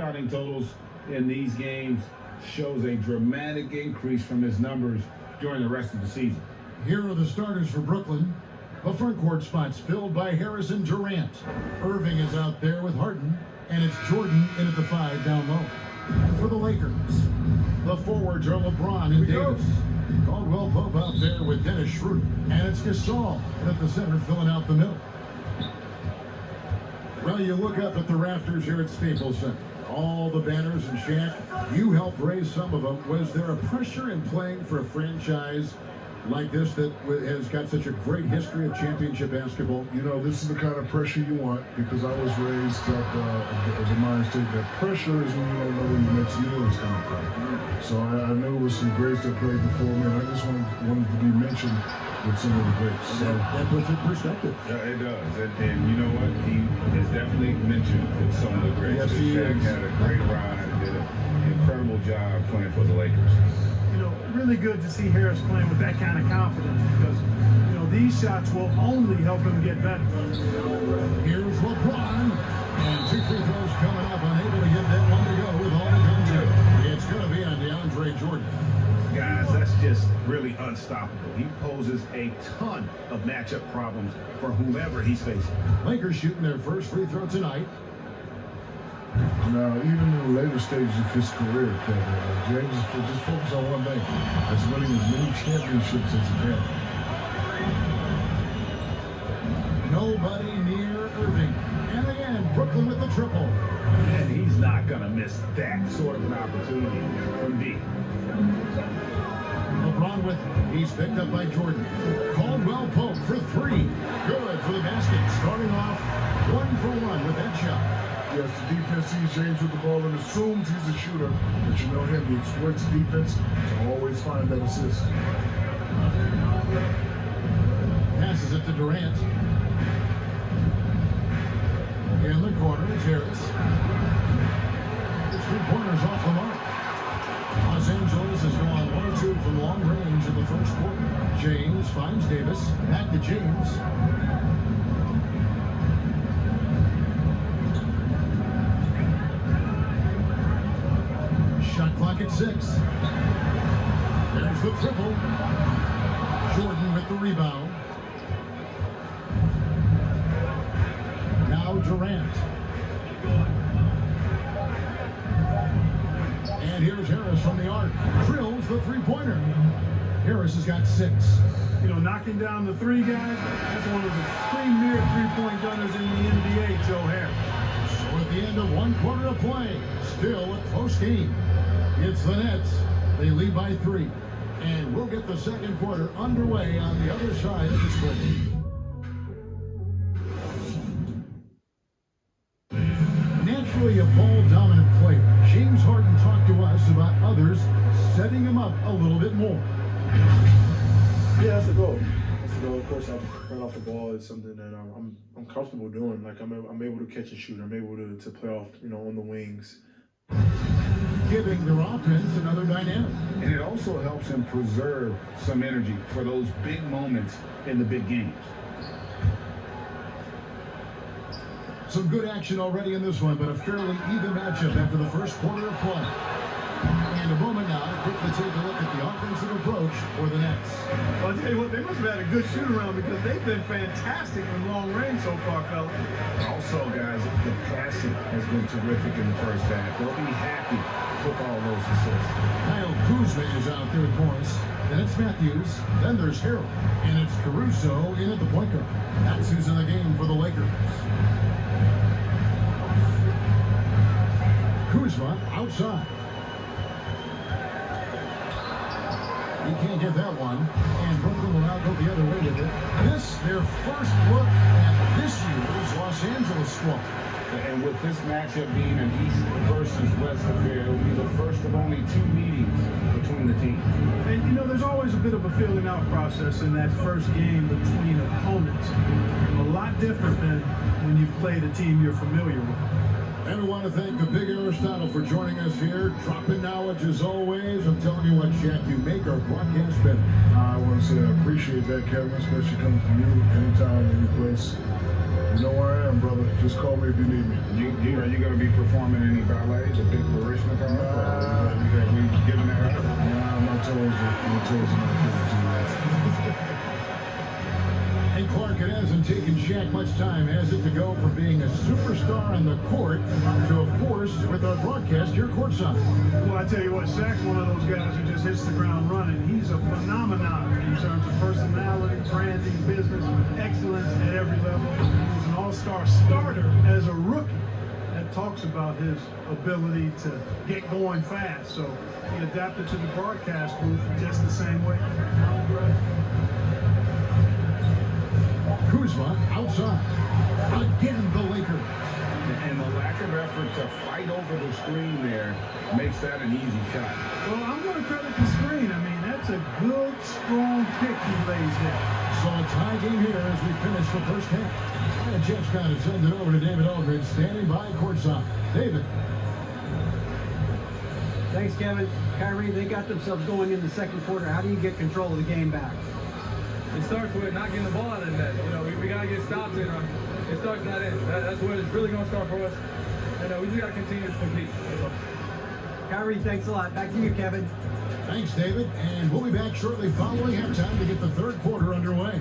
rebounding totals in these games shows a dramatic increase from his numbers during the rest of the season. Here are the starters for Brooklyn. The front court spots filled by Harris and Durant. Irving is out there with Harden, and it's Jordan in at the 5 down low. For the Lakers, the forwards are LeBron and Davis. Caldwell Pope out there with Dennis Schroeder, and it's Gasol at the center filling out the middle. Well, you look up at the rafters here at Staples Center. All the banners and Shaq, you helped raise some of them. Was there a pressure in playing for a franchise like this that has got such a great history of championship basketball? You know, this is the kind of pressure you want, because I was raised up of the mind state that pressure is when you don't know where your next year is coming from. So I know there was some greats that played before me, and I just wanted to be mentioned with some of the greats. So that puts it in perspective. Yeah, it does. And you know what? He is definitely mentioned with some of the greats. Yes, he Shaq is. had a great ride and did an incredible job playing for the Lakers. You know, really good to see Harris playing with that kind of confidence, because, you know, these shots will only help him get better. Here's LeBron, and 2 free throws coming up, unable to get that one to go with all the come to. It's going to be on DeAndre Jordan. Guys, that's just really unstoppable. He poses a ton of matchup problems for whomever he's facing. Lakers shooting their first free throw tonight. now, even in the later stages of his career, Kevin, James just focused on one thing. That's winning as many championships as he can. Nobody near Irving. And again, Brooklyn with the triple. And he's not going to miss that sort of an opportunity from deep. LeBron with, he's picked up by Jordan. Caldwell Pope for 3. Good for the basket. Starting off 1 for 1 with that shot. Yes, the defense sees James with the ball and assumes he's a shooter. But you know him, he exploits the defense to always find that assist. Passes it to Durant. In the corner, it's Harris. The 3-pointers off the mark. Los Angeles has gone 1 or 2 from long range in the first quarter. James finds Davis. Back to James. Shot clock at 6. There's the triple. Jordan with the rebound. Now Durant. And here's Harris from the arc. Drills the 3-pointer. Harris has got 6. You know, knocking down the 3 guys, that's one of the premier 3-point gunners in the NBA, Joe Harris. So at the end of 1 quarter of play, still a close game. It's the Nets. They lead by 3. And we'll get the second quarter underway on the other side of the screen. Naturally a ball-dominant player, James Harden talked to us about others setting him up a little bit more. Yeah, that's the goal. That's the goal. Of course, run off the ball is something that I'm comfortable doing. Like I'm able to catch and shoot. I'm able to play off, you know, on the wings. Giving their offense another dynamic. And it also helps him preserve some energy for those big moments in the big games. Some good action already in this one, but a fairly even matchup after the first quarter of play. And a moment now to quickly take a look at the offensive approach for the Nets. Well, I'll tell you what, they must have had a good shoot-around, because they've been fantastic from long range so far, fellas. Also, guys, the passing has been terrific in the first half. They'll be happy with all those assists. Kyle Kuzma is out there with Morris. Then it's Matthews. Then there's Harrell. And it's Caruso in at the point guard. That's who's in the game for the Lakers. Kuzma outside. He can't get that one. And Brooklyn will now go the other way with it. This, their first look at this year's Los Angeles squad. And with this matchup being an East versus West affair, it'll be the first of only 2 meetings between the teams. And, you know, there's always a bit of a feeling out process in that first game between opponents. A lot different than when you've played a team you're familiar with. And we want to thank the Big Aristotle for joining us here, dropping knowledge as always. I'm telling you what, Shaq, you make our broadcast better. I want to say I appreciate that, Kevin, especially coming from you anytime, any place. You know where I am, brother. Just call me if you need me. Are you going to be performing any ballet, the big Barishnikov? Have we given that up? Nah, my toes are not feeling too much. And Clark, it hasn't taken Shaq much time, has it, to go from being a superstar on the court to a force with our broadcast here courtside? Well, I tell you what, Shaq's one of those guys who just hits the ground running. He's a phenomenon in terms of personality, branding, business, excellence at every level. He's an all-star starter as a rookie. That talks about his ability to get going fast. So he adapted to the broadcast booth just the same way. Kuzma outside. Again, the Lakers. And the lack of effort to fight over the screen there makes that an easy shot. Well, I'm going to credit the screen. I mean, that's a good, strong pick he lays there. So a tie game here as we finish the first half. And Jeff's got to send it over to David Aldridge, standing by courtside. David. Thanks, Kevin. Kyrie, they got themselves going in the second quarter. How do you get control of the game back? It starts with not getting the ball out of the net. You know, we got to get stops in them. It starts not in. That's where it's really going to start for us. And we just got to continue to compete. Kyrie, thanks a lot. Back to you, Kevin. Thanks, David. And we'll be back shortly following halftime to get the third quarter underway.